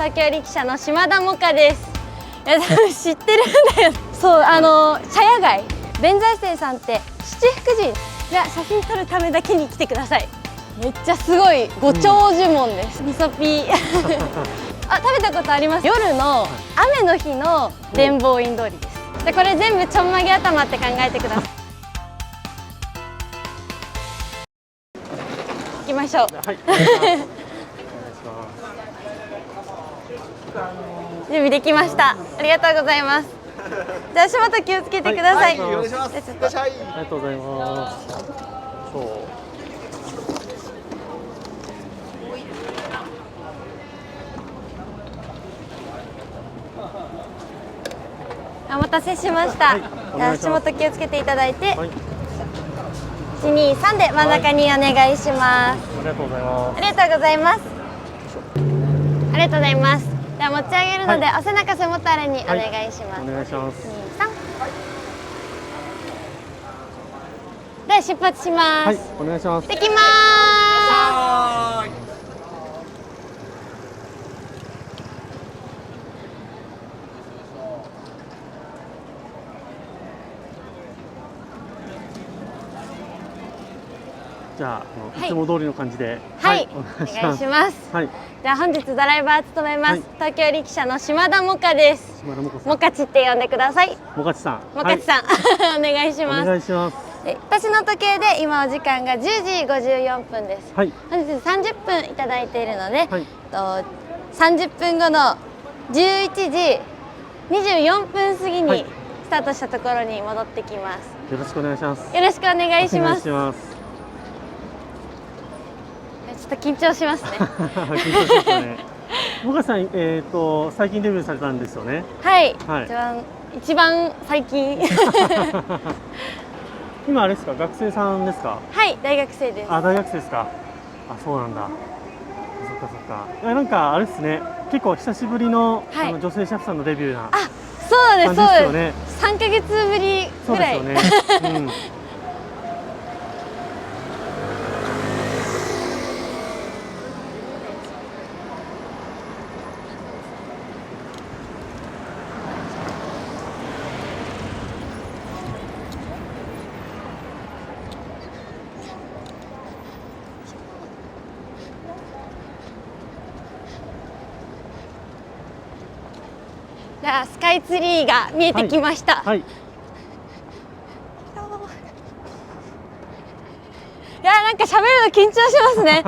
東京力車の島田萌歌です。いや、多分知ってるんだよ。そう、茶屋街弁財生さんって七福神が写真撮るためだけに来てください。めっちゃすごいご長寿門です。みそピーあ、食べたことあります。夜の雨の日の伝法院通りです。で、これ全部ちょんまげ頭って考えてください。行きましょう。はい。準備できました。ありがとうございます。じゃあ足元気をつけてください。お願いします。ありがとうございます。お待たせしました。じゃあ足元気をつけていただいて、1、2、3で真ん中にお願いします。ありがとうございます。ありがとうございます。ありがとうございます。では持ち上げるので、お背中背もたれにお願いします。お願いします。2、3。では出発します。はい、お願いします。できます。じゃあ、いつも通りの感じで、はい、お願いします。はい、じゃあ本日ドライバー務めます、東京力車の島田萌歌です。島田萌歌さん。もかちって呼んでください。もかちさん。もかちさん、お願いします。お願いします。私の時計で今お時間が10時54分です。はい。本日30分いただいているので、30分後の11時24分過ぎにスタートしたところに戻ってきます。よろしくお願いします。よろしくお願いします。お願いします。ちょっと緊張しますね。緊張しましたね。もかさん、最近デビューされたんですよね。はい。一番最近。今あれですか、学生さんですか。はい、大学生です。あ、大学生ですか。あ、そうなんだ。そっかそっか。なんかあれですね。結構久しぶりの、女性車夫さんのデビューな。あ、そうです。そうですよね。3ヶ月ぶりぐらい。そうですよね。じゃあスカイツリーが見えてきました。はい。いや、なんか喋るの緊張しますね。い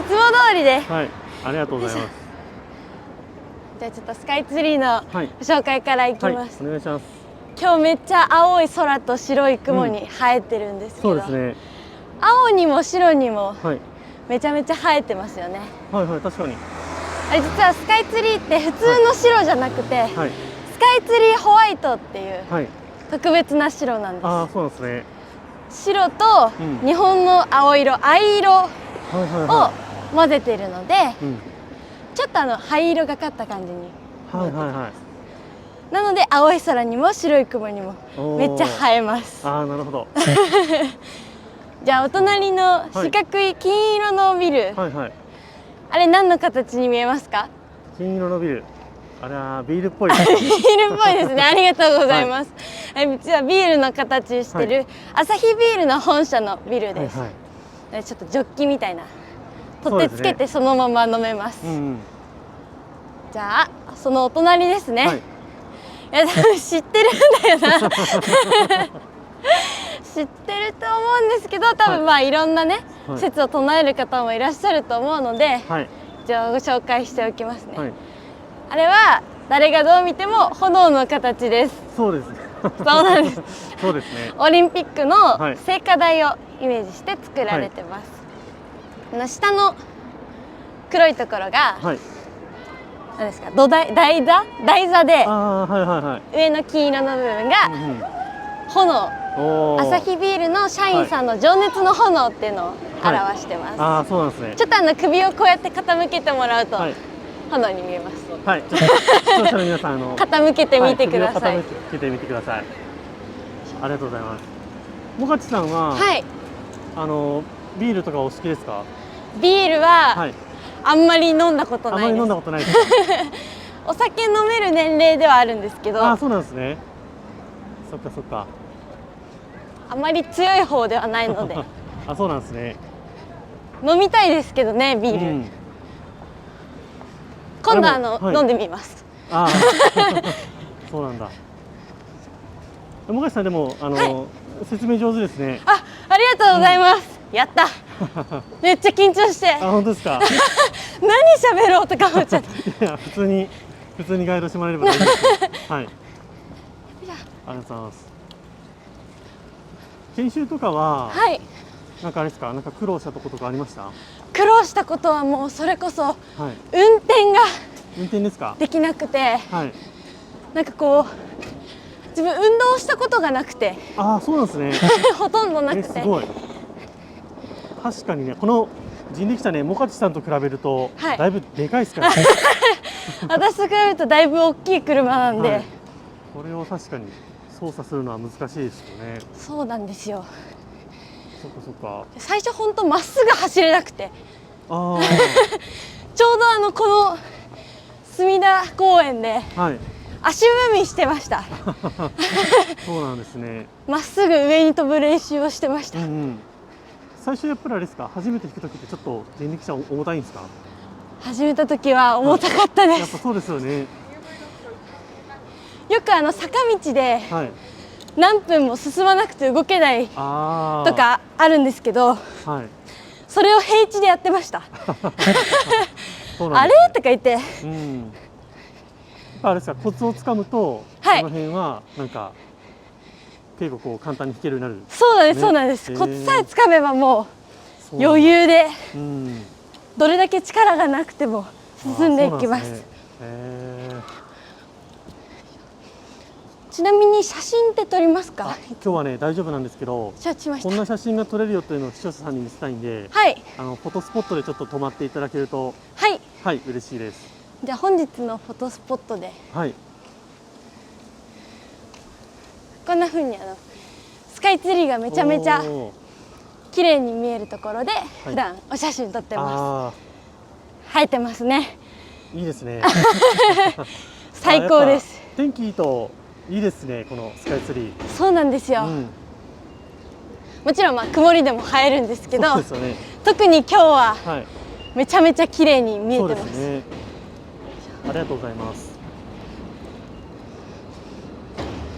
つも通りで。はい。ありがとうございます。じゃあちょっとスカイツリーのご紹介からいきます。お願いします。今日めっちゃ青い空と白い雲に映えてるんですけど。そうですね。青にも白にもめちゃめちゃ映えてますよね。はいはい、確かに。あれ実はスカイツリーって普通の白じゃなくて、スカイツリーホワイトっていう特別な白なんです。ああ、そうなんですね。白と日本の青色、藍色を混ぜてるので、ちょっと灰色がかった感じに。なので青い空にも白い雲にもめっちゃ映えます。ああ、なるほど。じゃあお隣の四角い金色のビル。あれ何の形に見えますか？金色のビル。あれはビールっぽいです。ビールっぽいですね。ありがとうございます。実はビールの形してるアサヒビールの本社のビルです。ちょっとジョッキみたいな取ってつけてそのまま飲めます。じゃあそのお隣ですね。いや、多分知ってるんだよな。知ってると思うんですけど、多分まあいろんなね、説を唱える方もいらっしゃると思うので、じゃあご紹介しておきますね。あれは誰がどう見ても炎の形です。そうですね。そうなんです。そうですね。オリンピックの聖火台をイメージして作られてます。下の黒いところが何ですか、台座で、上の金色の部分が炎。アサヒビールの社員さんの情熱の炎っていうのを表してます。ああ、そうなんですね。ちょっと首をこうやって傾けてもらうと炎に見えます。はい、ちょっと視聴者の皆さん傾けてみてください。傾けてみてください。ありがとうございます。もかちさんはビールとかお好きですか？ビールはあんまり飲んだことあまりないです。飲んだことないですお酒飲める年齢ではあるんですけど、あ、そうなんですね。そっかそっか。あまり強い方ではないのであ、そうなんですね。飲みたいですけどね、ビール。うん、今度はい、飲んでみます。ああそうなんだ。もがしさんでも説明上手ですね。ありがとうございます。やった。めっちゃ緊張して。あ、本当ですか。何喋ろうとか思っちゃった。いや、普通にガイドしてもらえれば大丈夫です。はい。ありがとうございます。研修とかは、はい。なんかあれですか、なんか苦労したとことかありました？苦労したことはもうそれこそはい。運転が運転ですか？できなくて、はい。なんかこう自分運動したことがなくてああ、そうなんですね。ほとんどなくて。すごい。確かにね、この人力車ね、モカチさんと比べると、はいだいぶでかいですからね。私と比べるとだいぶ大きい車なんで、はい、これを確かに操作するのは難しいですよね。そうなんですよ。そっかそっか。最初本当まっすぐ走れなくて、あちょうどこの隅田公園であ、はい。足踏みしてました。そうなんですね。まっすぐ上に飛ぶ練習をしてました。うんうん。最初やっぱりあれですか、初めて弾くときってちょっと人力車重たいんですか？始めた時は重たかったです。やっぱそうですよね。よく坂道ではい。何分も進まなくて動けないああ。とかあるんですけど、はい。それを平地でやってました。そうなんあれですね。とか言って、うん。あれですか、コツをつかむと、はいこの辺はなんか結構こう簡単に弾けるようになる。そうなんです、ねそうなんです。コツさえつかめばもそううなんだ。余裕でうん。どれだけ力がなくても進んでいきます。あーそうなんですね。ちなみに写真って撮りますあ、か？今日はね大丈夫なんですけど、承知しました。こんな写真が撮れるよというのを視聴者さんに見せたいんで、はいフォトスポットでちょっと止まっていただけると、はい。はい、嬉しいです。じゃあ本日のフォトスポットではい。こんな風にスカイツリーがめちゃめちゃおー綺麗に見えるところで普段お写真撮ってまあす。映えてますね。あ、いいですね。最高です。あ。やっぱ天気いいといいですね、このスカイツリー。そうなんですよ。うん、もちろん曇りでも映えるんですけど、そうですよね。特に今日ははい。めちゃめちゃ綺麗に見えそうてます。ですね。ありがとうございます。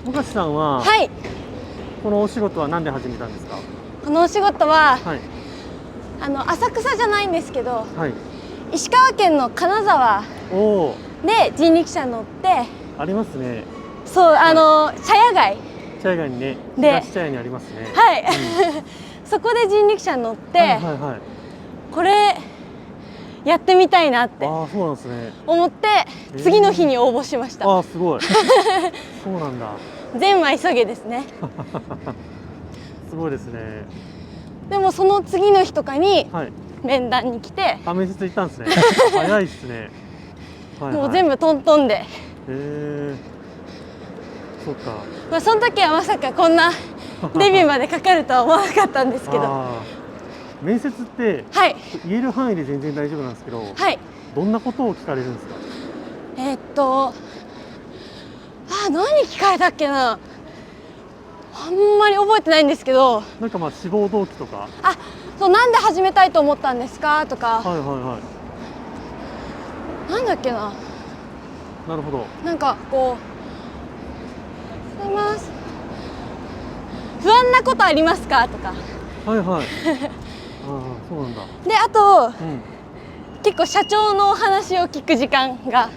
岡地さんは、はい。このお仕事は何で始めたんですか？このお仕事ははい。浅草じゃないんですけど、はい。石川県の金沢おお、で人力車乗って、ありますね。そう茶屋街、茶屋街にね、で東茶屋にありますね。はい、そこで人力車乗って、はいはいはい。これやってみたいなってああ、そうなんですね。思って次の日に応募しました。ああ、すごい。そうなんだ。全話急げですね。すごいですね。でもその次の日とかにはい。面談に来て、あ、面接行ったんですね。早いですね。はい、はい。もう全部トントンで、へえ。そうか。まあ、その時はまさかこんなデビューまでかかるとは思わなかったんですけど、あー、面接ってはい言える範囲で全然大丈夫なんですけど、はい。どんなことを聞かれるんですか？何聞かれたっけな、あんまり覚えてないんですけど、なんかまあ志望動機とか。そう、なんで始めたいと思ったんですかとか、はいはいはなんだっけな、い。なるほど。なんかこう、ございます、不安なことありますかとか、はいはい。ああ、そうなんだ。であとうん。結構社長のお話を聞く時間が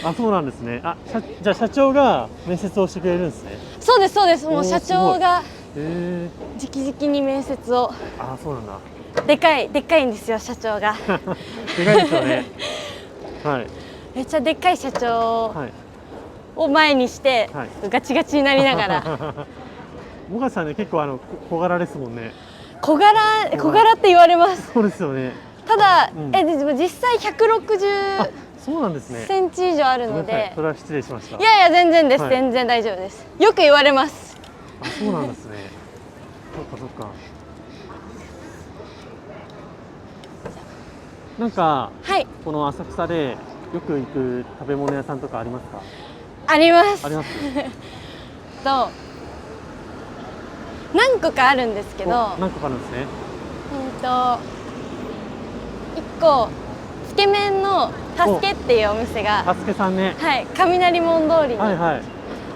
あ、そうなんですね。あ、じゃあ社長が面接をしてくれるんですね。そうですそうです、もうおー社長がへえ。直々に面接を、あ、そうなんだ。でっかいんですよ社長がでかいですよね。はいめっちゃでっかい社長はい。を前にして、はいガチガチになりながらもがさんね、結構小柄ですもんね。小柄って言われます。そうですよね。ただ、うんでも実際160あ、そうなんですね。センチ以上あるのごめんなさいで、それは失礼しました。いやいや全然です、はい全然大丈夫です。よく言われます。あ、そうなんですね。そっかそっか。なんかはい、この浅草でよく行く食べ物屋さんとかありますか？あります。ありますと何個かあるんですけど、何個かあるんですね。1個つけ麺のたすけっていうお店が、たすけさんね。はい、雷門通りにはいはい。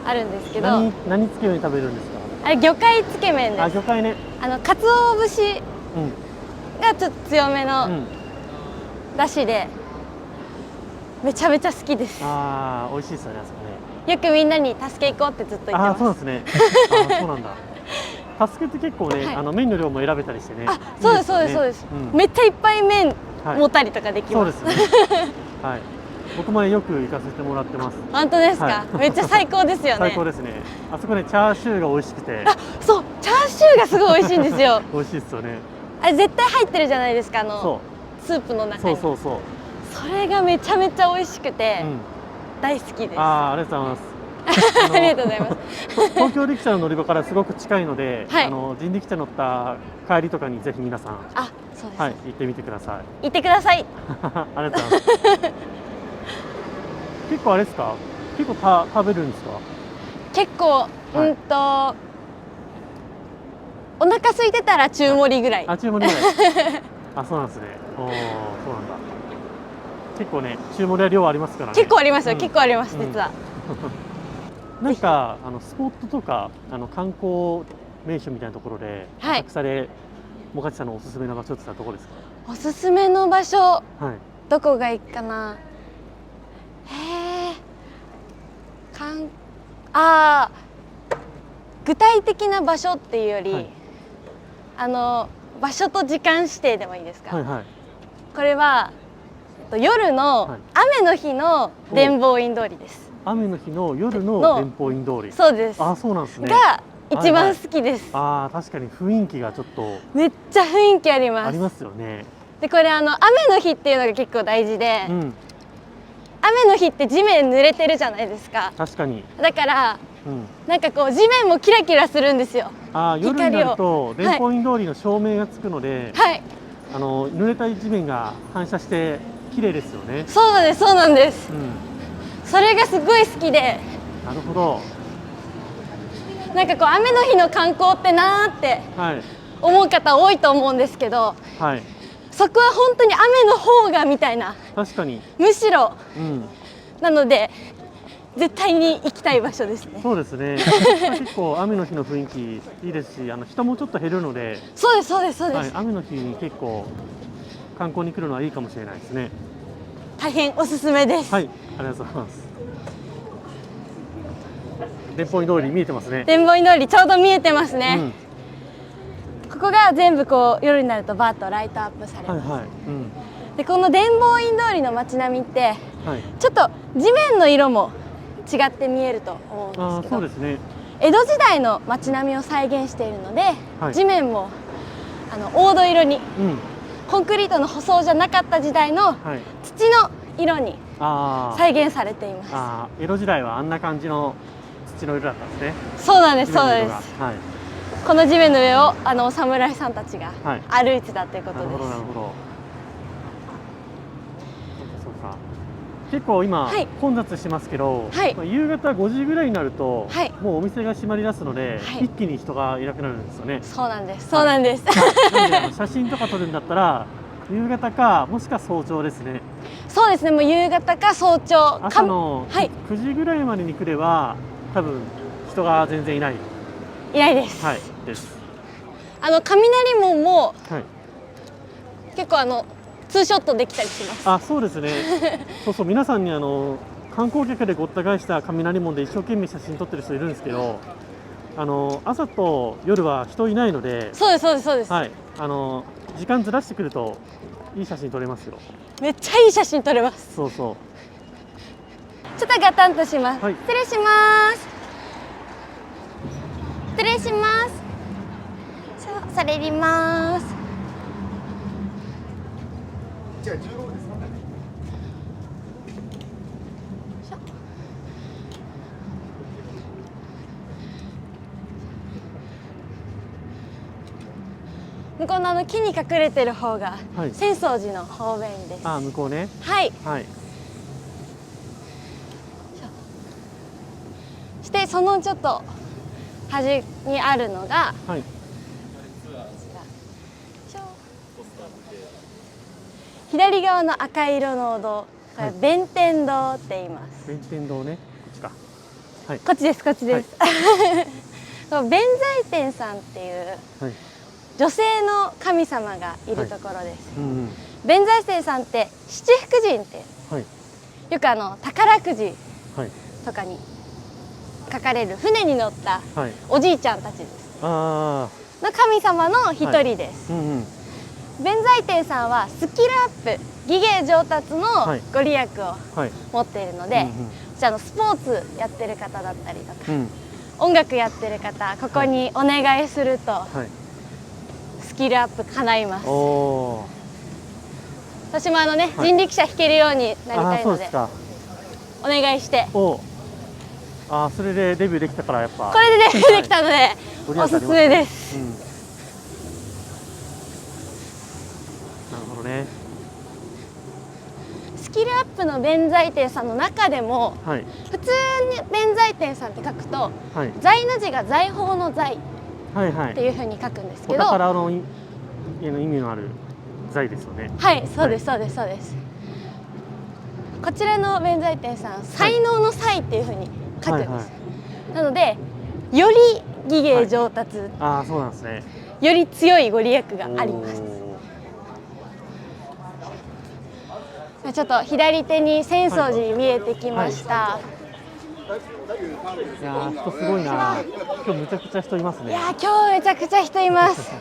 あるんですけど、何つけ麺食べるんですか？あれ魚介つけ麺です。あ、魚介ね。鰹節うんがちょっと強めのうん。だしで、めちゃめちゃ好きです。ああ、美味しいですよね、あそこね。よくみんなに助け行こうってずっと言ってああ、ます。そうなんですね。あ、そうなんだ。たすけって結構ね、はい、麺の量も選べたりしてね。あ、そうですそうですそうです。めっちゃいっぱい麺持ったりとかできます。そうですね。はい。僕もよく行かせてもらってます。本当ですか？はい、めっちゃ最高ですよね。最高ですね。あそこね、チャーシューが美味しくて。あ、そう、チャーシューがすごい美味しいんですよ。美味しいですよね。あれ絶対入ってるじゃないですか、そうスープの中に。そう。それがめちゃめちゃ美味しくて、大好きです。ありがとうございます。ありがとうございます。東京力車の乗り場からすごく近いので、はい、人力車乗った帰りとかにぜひ皆さん、そうです、はい、行ってみてください。行ってください。ありがとうございます。結構あれですか？結構食べるんですか？結構、お腹空いてたら中盛りぐらい。あ、中盛りぐらい。あ、そうなんですね。そうなんだ。結構ね、中盛りは量ありますからね。結構ありますよ、結構あります、実は。なんかスポットとか観光名所みたいなところで、浅草でもがちさんのおすすめの場所って言ったらどこですか？おすすめの場所、はい、どこがいいかな。具体的な場所っていうより、場所と時間指定でもいいですか？これは夜の雨の日の伝法院通りです。雨の日の夜の伝法院通り。そうです。あ、そうなんですね。が一番好きです。ああ、確かに雰囲気がちょっとめっちゃ雰囲気あります。ありますよね。でこれ雨の日っていうのが結構大事で、雨の日って地面濡れてるじゃないですか。確かに。だから、なんかこう地面もキラキラするんですよ。夜になると伝法院通りの照明がつくので、濡れた地面が反射して綺麗ですよね。そうなんです、そうなんです。それがすごい好きで。なるほど。なんかこう雨の日の観光ってなーって思う方多いと思うんですけど、そこは本当に雨の方がみたいな。確かに。むしろ、なので絶対に行きたい場所ですね。そうですね。結構雨の日の雰囲気いいですし、人もちょっと減るので。そうですそうですそうです。雨の日に結構観光に来るのはいいかもしれないですね。大変おすすめです。はい、ありがとうございます。伝法院通り見えてますね。伝法院通りちょうど見えてますね。ここが全部こう夜になるとバーッとライトアップされます。でこの伝法院通りの街並みって、ちょっと地面の色も違って見えると思うんですけど、そうですね。江戸時代の街並みを再現しているので、地面も黄土色に、コンクリートの舗装じゃなかった時代の土の色に再現されています。江戸時代はあんな感じの土の色だったんですね。そうなんです、そうです。この地面の上をお侍さんたちが歩いてたということです。なるほど、なるほど。そうか。結構今、混雑してますけど、夕方5時ぐらいになると、もうお店が閉まり出すので、一気に人がいなくなるんですよね。そうなんです、そうなんです。写真とか撮るんだったら夕方かもしくは早朝ですね。そうですね、もう夕方か早朝。朝の9時ぐらいまでに来れば多分人が全然いない。いないです。です。雷門も、結構ツーショットできたりします。そうですね。そう皆さんに観光客でごった返した雷門で一生懸命写真撮ってる人いるんですけど、朝と夜は人いないので。そうですそうですそうです。時間ずらしてくるといい写真撮れますよ。めっちゃいい写真撮れます。そうそう。ちょっとガタンとします。失礼します。失礼します。されります。じゃあ15ですか。向こうの木に隠れてる方がはい浅草寺の方面です。あ、向こうね。はい。はい。してそのちょっと端にあるのがはい。左側の赤色のお堂、これ弁天堂って言います。弁天堂ね。こっちか。はい。こっちです、こっちです。そう弁財天さんっていうはい。女性の神様がいるところです。うんうん。弁財天さんって七福神ってはい。よく宝くじはい。とかに書かれる船に乗ったはい。おじいちゃんたちですあの神様の一人です。あ。うんうん。弁財天さんはスキルアップ、技芸上達のはいご利益をはい。持っているので、うんじゃあスポーツやってる方だったりとか、うん。うん。音楽やってる方、ここにお願いするとはい。スキルアップ叶います。おお。私もはい人力車弾けるようになりああ、たいのですそうでか。お願いして、おお。ああ、それでデビューできたからやっぱ。これでデビューできたのでご利益ありますねおすすめです。うん。なるほどね。スキルアップの弁財天さんの中でもはい。普通に弁財天さんって書くとはい。財の字が財宝の財はいはい。っていう風に書くんですおけど、宝の意味のある財ですよね。はいそうですそうですそうです。こちらの弁財天さん才能の才っていう風に書くんです。はいはいなのでより技芸上達、ああ、そうなんですね。より強いご利益があります。ちょっと左手に浅草寺見えてきました。いやー、人すごいな。今日むちゃくちゃ人いますね。いやー今日めちゃくちゃ人います。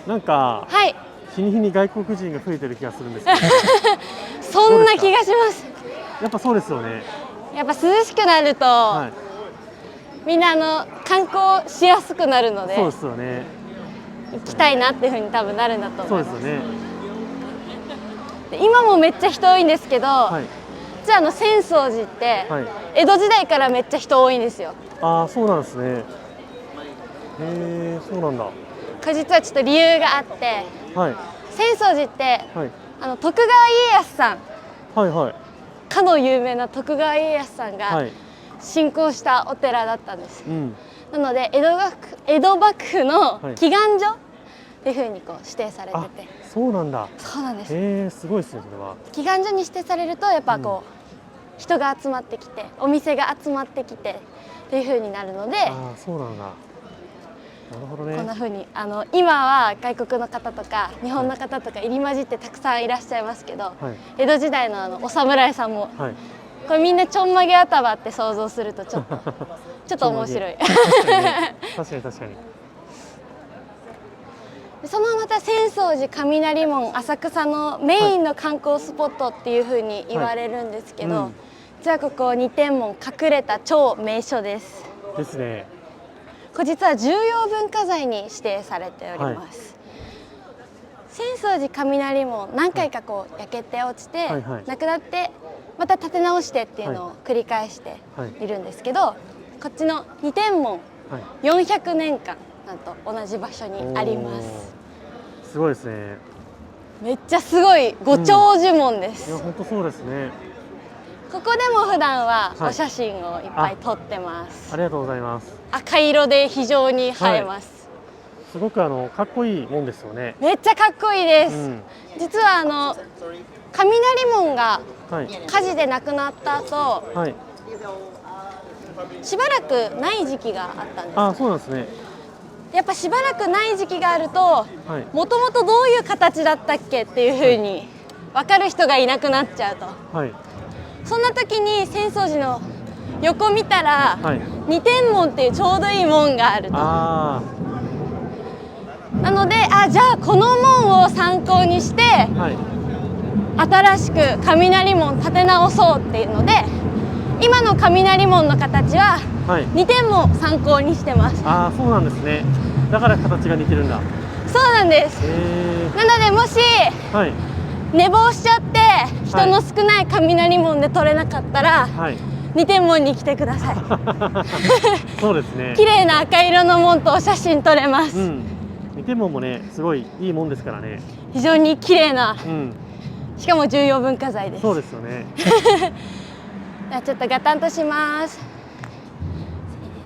なんかはい、日に日に外国人が増えてる気がするんですけど、そんな気がします。やっぱそうですよね。やっぱ涼しくなると、はい。みんな観光しやすくなるのでそうですよね。行きたいなっていう風に多分なるんだと思いますす。そうでよね。で今もめっちゃ人多いんですけど、はい。じゃあ浅草寺って、はい。江戸時代からめっちゃ人多いんですよ。ああ、そうなんですね。へえ、そうなんだ。これ実はちょっと理由があって、はい。浅草寺ってはい。徳川家康さん、はいはい。かの有名な徳川家康さんがはい。信仰したお寺だったんです。うん。なので江戸幕府のはい祈願所っていう風に指定されてあて、、そうなんだ。そうなんです。へえ、すごいですね、それは。祈願所に指定されるとやっぱ人が集まってきて、お店が集まってきてっていう風になるので、ああ、そうなんだ。なるほどね。こんな風に今は外国の方とか日本の方とか入り混じってたくさんいらっしゃいますけど、はい。江戸時代のお侍さんもはい。これみんなちょんまげ頭って想像するとちょっと面白い。確かにね、確かに確かに。そのまた浅草寺雷門浅草のメインの観光スポットっていう風に言われるんですけど、はいうん実はここ二天門隠れた超名所です。ですね。これ実は重要文化財に指定されております。浅草寺雷門何回か焼けて落ちて、はいはいなくなってまた建て直してっていうのを繰り返しているんですけど、こっちの二天門はい。 400年間なんと同じ場所にあります。おー。すごいですね。めっちゃすごいご長寿門でいや、す。本当そうですね。ここでも普段ははいお写真をいっぱい撮ってます。ありがとうございます。赤色で非常に映えます。すごくかっこいいもんですよね。めっちゃかっこいいです。うん。実は雷門がはい。火事でなくなった後、はい。しばらくない時期があったんです。あ、そうなんですね。やっぱしばらくない時期があると、はい。もともとどういう形だったっけっていう風に分かる人がいなくなっちゃうと。はい。そんな時に浅草寺の横見たら、はい。二天門っていうちょうどいい門があると。あなのでじゃあこの門を参考にしてあ。はい。新しく雷門建て直そうっていうので、今の雷門の形ははい。二天門参考にしてます。ああ、そうなんですね。だから形が似てるんだ。そうなんです。へえ。なのでもしはい。寝坊しちゃって人の少ない雷門で取れなかったら、はい。二天門に来てください。そうですね。綺麗な赤色の門と写真撮れます。うん。二天門もね、すごいいいもんですからね。非常に綺麗な、うん。しかも重要文化財です。そうですよね。じゃあちょっとガタンとします。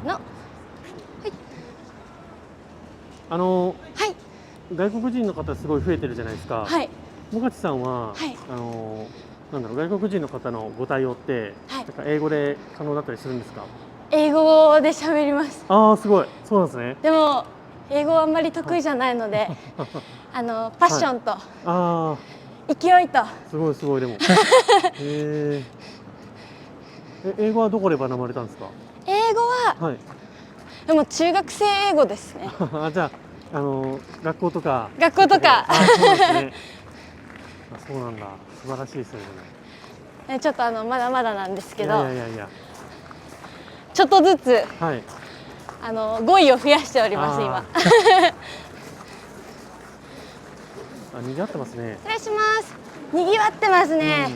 せーの。はい。はい。外国人の方すごい増えてるじゃないですか。はい。もがちさんは、はいなんだろう、外国人の方のご対応って、はいなんか英語で可能だったりするんですか？英語で喋ります。ああ、すごい。そうなんですね。でも英語はあんまり得意じゃないので、パッションとああ、勢いと、すごいすごいでも。英語はどこで学ばれたんですか？英語ははい。でも中学生英語ですね。あ、じゃあ、学校とか。学校とか。あ、そうですね。あ、そうなんだ。素晴らしいですよね。ちょっとまだまだなんですけど、いやいやいや。ちょっとずつはい。語彙を増やしております今。あ、賑わってますね。失礼します。賑わってますね。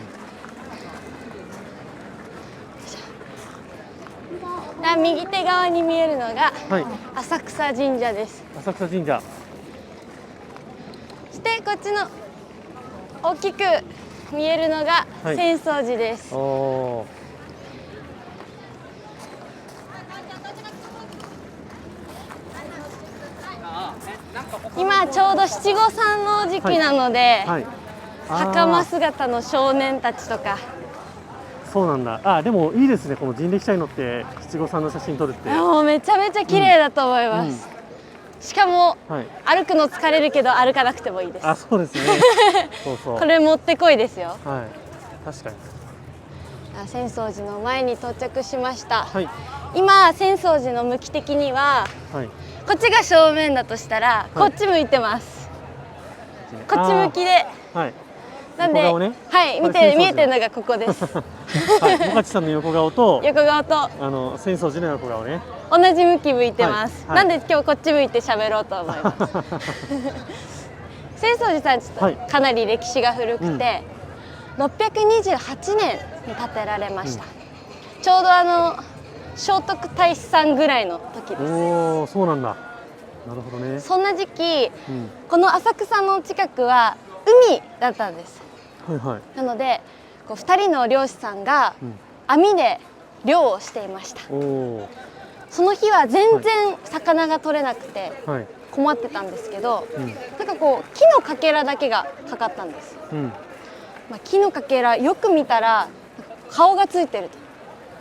右手側に見えるのがはい。浅草神社です。浅草神社。そしてこっちの大きく見えるのがはい浅草寺です。おお。今ちょうど七五三の時期なので、はい。袴姿の少年たちとか。そうなんだ。あ、でもいいですね。この人力車に乗って七五三の写真撮るって。もうめちゃめちゃ綺麗だと思います。しかも、はい。歩くの疲れるけど歩かなくてもいいです。あ、そうですね。そうそう。これもってこいですよ。はい。確かに。浅草寺の前に到着しました。はい。今浅草寺の向き的には、はい。こっちが正面だとしたら、こっち向いてます。こっち向きで。はい。なんで、横顔ね、はい、見えてるのがここです。はい、もがちさんの横顔と、横顔と、浅草寺の横顔ね。同じ向き向いてます。はいはい、なんで今日こっち向いて喋ろうと思います。浅草寺さんちょっとかなり歴史が古くて、628年に建てられました。ちょうど聖徳太子さんぐらいの時です。おお、そうなんだ。なるほどね。そんな時期、この浅草の近くは海だったんです。はいはい。なので2人の漁師さんが網で漁をしていました。その日は全然魚が取れなくて困ってたんですけど、なんかこう木のかけらだけがかかったんです。木のかけらよく見たら顔がついてると。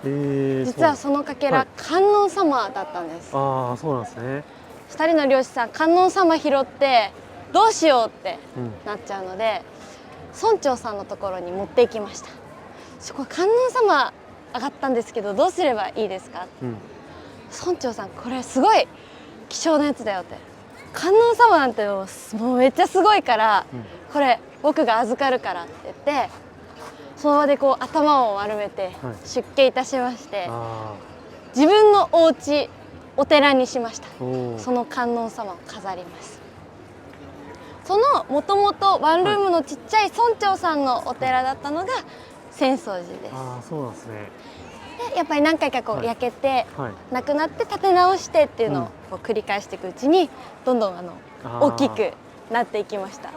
実はそのかけら、観音様だったんです。ああ、そうなんですね。2人の漁師さん、観音様拾ってどうしようってなっちゃうので、村長さんのところに持っていきました。そこ観音様上がったんですけどどうすればいいですか、村長さん、これすごい貴重なやつだよって、観音様なんてもうめっちゃすごいから、これ僕が預かるからって言って、その場でこう頭を丸めて出家いたしまして、自分のお家お寺にしました。その観音様を飾ります。そのもともとワンルームのちっちゃい村長さんのお寺だったのが浅草寺です。ああ、そうなんですね。でやっぱり何回かこう焼けて、なくなって建て直してっていうのをこう繰り返していくうちにどんどん大きくなっていきました。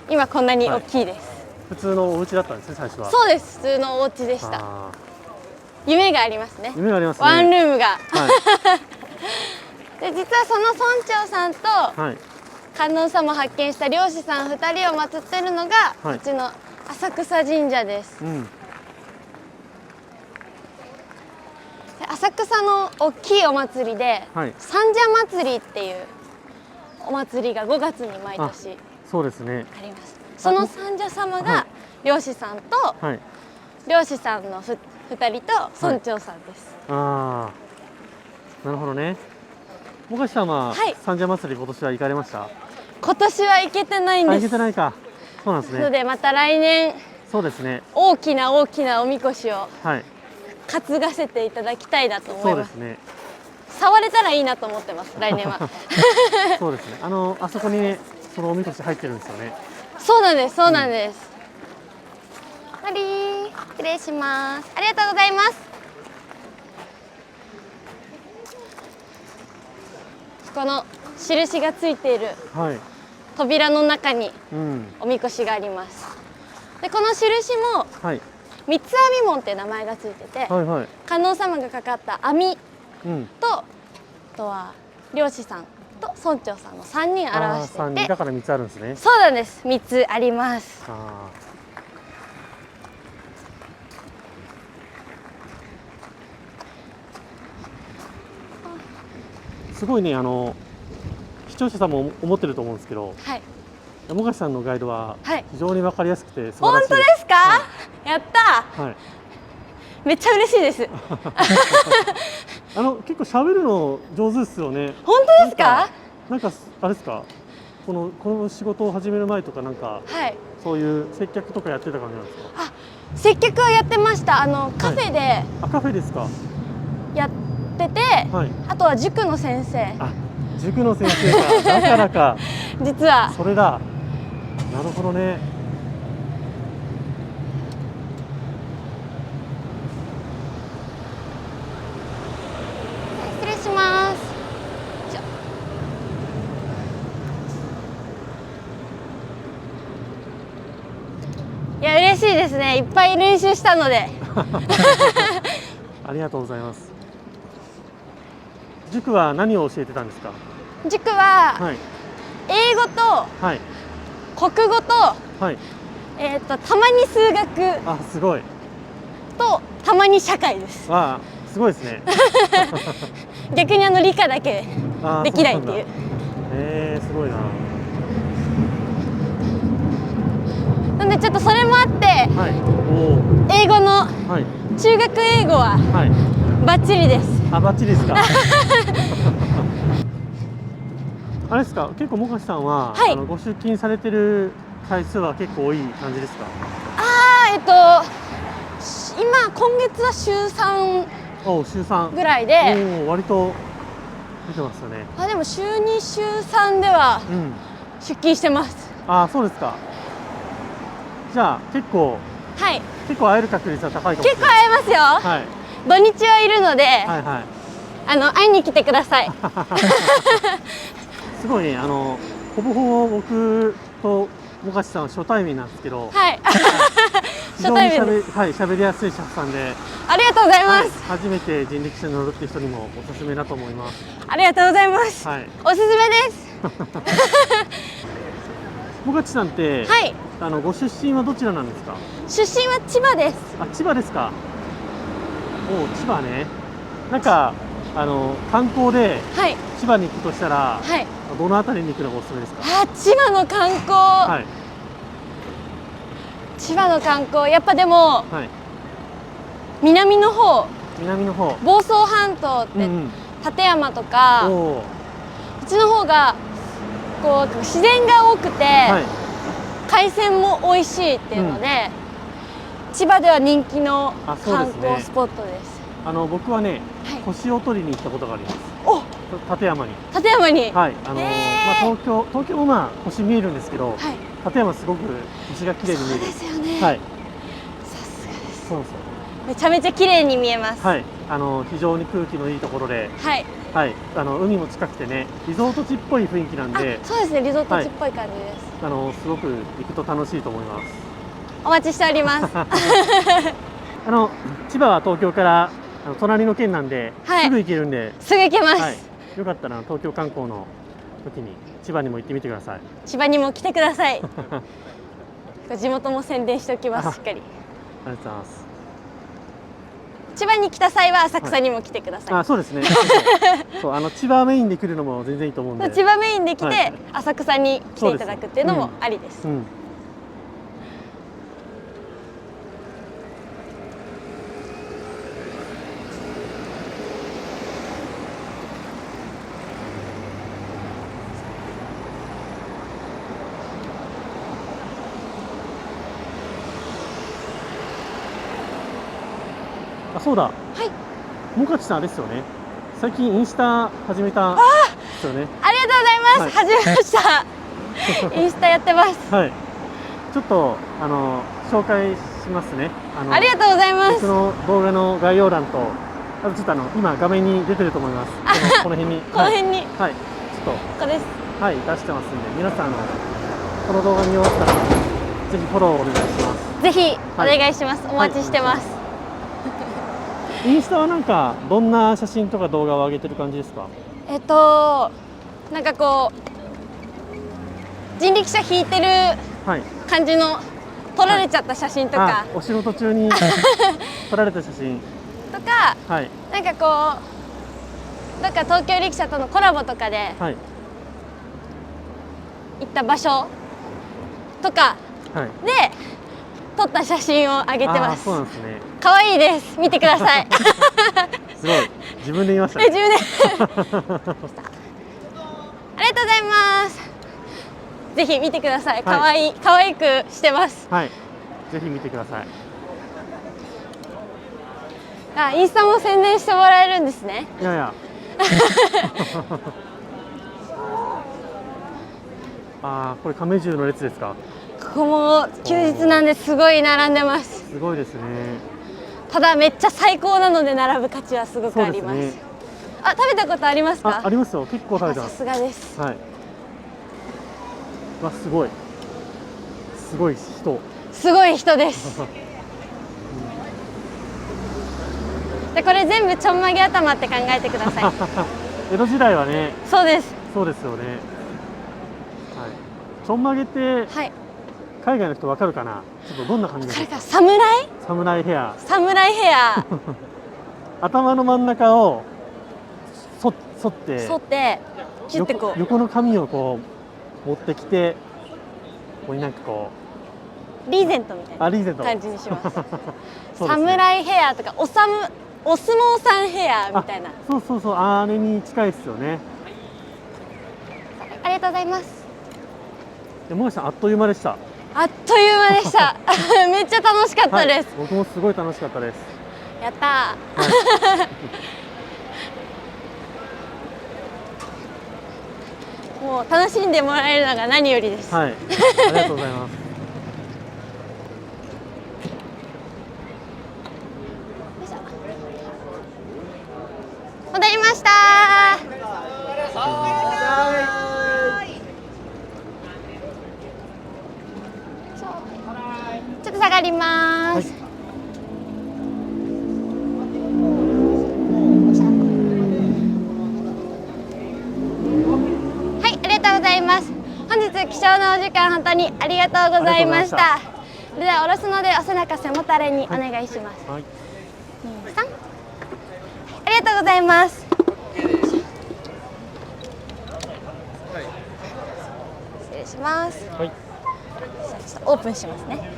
今こんなに大きいです。普通のお家だったんですね、最初は。そうです、普通のお家でした。夢がありますね。夢がありますね。ワンルームが。で実はその村長さんと観音様を発見した漁師さん2人を祀ってるのがこっちの浅草神社です。浅草の大きいお祭りで、三社祭りっていうお祭りが5月に毎年そうですねあります。その三社様が漁師さんと、漁師さんの2人と村長さんです。ああ、なるほどね。もがしさんは三社祭り今年は行かれました？今年は行けてないんです。行けてないか。そうなんですね。なのでまた来年、そうですね。大きな大きなおみこしを担がせていただきたいなと思います。そうですね。触れたらいいなと思ってます。来年は。そうですね。あそこにね、そのおみこし入ってるんですよね。そうなんです。そうなんです。終わり。失礼します。ありがとうございます。この印がついているはい。扉の中にうん。おみこしがあります。でこの印もはい。三つ編み門って名前がついてて、はいはい。観音様がかかった網うん。とあとは漁師さんと村長さんの3人表して三人て、だから三つあるんですね。そうなんです。3つあります。ああ。すごいね、視聴者さんも思ってると思うんですけど、はい。山口さんのガイドははい。非常にわかりやすくて素晴本らしい当ですか？はやったはい。ー。めっちゃ嬉しいです。結構喋るの上手ですよね。本当ですか？なんかあれですか。この仕事を始める前とかなんかはい。そういう接客とかやってた感じなんですか。あ、接客はやってました。カフェであ、カフェですか。やってて、はい。あとは塾の先生。あ、塾の先生か。だからか。実はそれだ。なるほどね。失礼します。いや嬉しいですね。いっぱい練習したので。ありがとうございます。塾は何を教えてたんですか。塾ははい。英語とはい。国語とはい。たまに数学あ、すごい。とたまに社会です。あ、すごいですね。逆に理科だけあ、できないっていう。そうなんだ。すごいな。なんでちょっとそれもあってはい。おお。英語のはい。中学英語ははい。バッチリです。あ、バッチリですか。あれですか。結構もかしさんは、はいご出勤されてる回数は結構多い感じですか。今月は週3お、週3。ぐらいで、おお、割と出てますよね。でも週2週3ではうん。出勤してます。あ、そうですか。じゃあ結構はい。会える確率は高いかもしれ結構ない。会えますよ。はい。土日はいるので、はいはい。会いに来てください。すごいね、ほぼほぼ僕ともかしさんは初対面なんですけど、はい。非常に初対面です。喋りやすい車夫さんで、ありがとうございます。初めて人力車に乗るっていう人にもおすすめだと思います。ありがとうございます。はい。おすすめです。もかちさんって、はい。ご出身はどちらなんですか。出身は千葉です。あ、千葉ですか。おお、千葉ね。なんか観光ではい。千葉に行くとしたら、はい。どの辺りに行くのがおすすめですか。千葉の観光、はい千葉の観光、やっぱでもはい。南の方、南の方。房総半島ってうん立山とうん。か、おお。うちの方がこう自然が多くて、はい。海鮮も美味しいっていうので、千葉では人気の観あそうですね光スポットです。僕はね、はい。星を取りに行ったことがあります。お、立山に。立山に。はい。へー東京もまあ星見えるんですけど、はい。立山すごく星が綺麗に見える。そうですよね。はい。さすがです。そうですよ。めちゃめちゃ綺麗に見えます。はい。非常に空気のいいところで、はい。はい。海も近くてね、リゾート地っぽい雰囲気なんで、そうですね。リゾート地っぽい感じです。すごく行くと楽しいと思います。お待ちしております。千葉は東京から隣の県なんで、はいすぐ行けるんで、すぐ行けます。はい。よかったら東京観光の時に千葉にも行ってみてください。千葉にも来てください。地元も宣伝しておきます。しっかり。ありがとうございます。千葉に来た際は浅草にも来てください。あ、そうですね。そう千葉メインで来るのも全然いいと思うんで。千葉メインで来て、はい浅草に来ていただくっていうのもありです。うん。あ、そうだ。はい。もかちさんあれですよね。最近インスタ始めたですよね。ありがとうございます。始めました。インスタやってます。はい。ちょっと紹介しますね。ありがとうございます。僕の動画の概要欄と、あとちょっと今画面に出てると思います。この辺に。この辺に。はい。ちょっと。ここです。はい、出してますんで、皆さんこの動画見終わったらぜひフォローお願いします。ぜひお願いします。お待ちしてます。インスタはなんかどんな写真とか動画を上げてる感じですか？なんかこう人力車引いてる感じの撮られちゃった写真とか、お仕事中に撮られた写真とか、はい、なんかこうどっか東京力車とのコラボとかではい、行った場所とかはい、で撮った写真を上げてます。そうなんですね。可愛いです。見てください。すごい。自分で言いましたね。自分で。ありがとうございます。ぜひ見てください。可愛くしてます。はい。ぜひ見てください。あ、インスタも宣伝してもらえるんですね。いやいや。これ亀十の列ですか？ここも休日なんですごい並んでます。すごいですね。ただめっちゃ最高なので並ぶ価値はすごくあります。あ、食べたことありますか？ありますよ。結構食べてます。さすがです。はい。わ、すごい。すごい人。すごい人です。で、これ全部ちょんまげ頭って考えてください。江戸時代はね。そうです。そうですよね。はい。ちょんまげって。はい。海外の人わかるかな。ちょっとどんな感じですか。サムライ？サムライヘア。サムライヘア。頭の真ん中を沿って。キュッてこう。横の髪をこう持ってきて。ここになんかこう。リーゼントみたいな。リーゼント。感じにします。サムライヘアとか、お相撲さんヘアみたいな。そう、あれに近いですよね。ありがとうございます。もがさん、あっという間でした。あっという間でした。めっちゃ楽しかったです。僕もすごい楽しかったです。やったー。もう楽しんでもらえるのが何よりです。はい。ありがとうございます。戻りました。ちょっと下がります。はい、ありがとうございます。本日貴重なお時間本当にありがとうございました。では下ろすのでお背中背もたれにお願いします。2、3。ありがとうございます。失礼します。はい。ちょっとオープンしますね。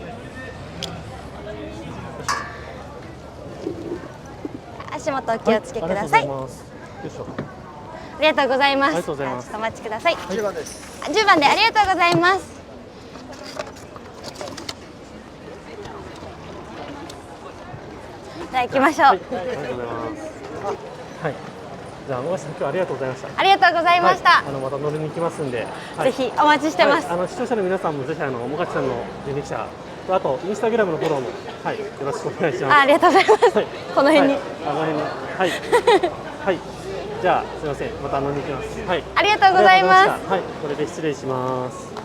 足元お気をつけください。ありがとうございます。ちょっとお待ちください。10番です。10番でありがとうございます。じゃあ行きましょう。はい、ありがとうございます。はい。じゃあ、もがさん、今日はありがとうございました。ありがとうございました。また乗りに行きますんで。ぜひお待ちしてます。視聴者の皆さんもぜひもがちさんの人力車とあとインスタグラムのフォローもよろしくお願いします。ありがとうございます。この辺に。この辺に。はい。はい。じゃあすみません。また乗りに行きます。はい。ありがとうございます。はい。これで失礼します。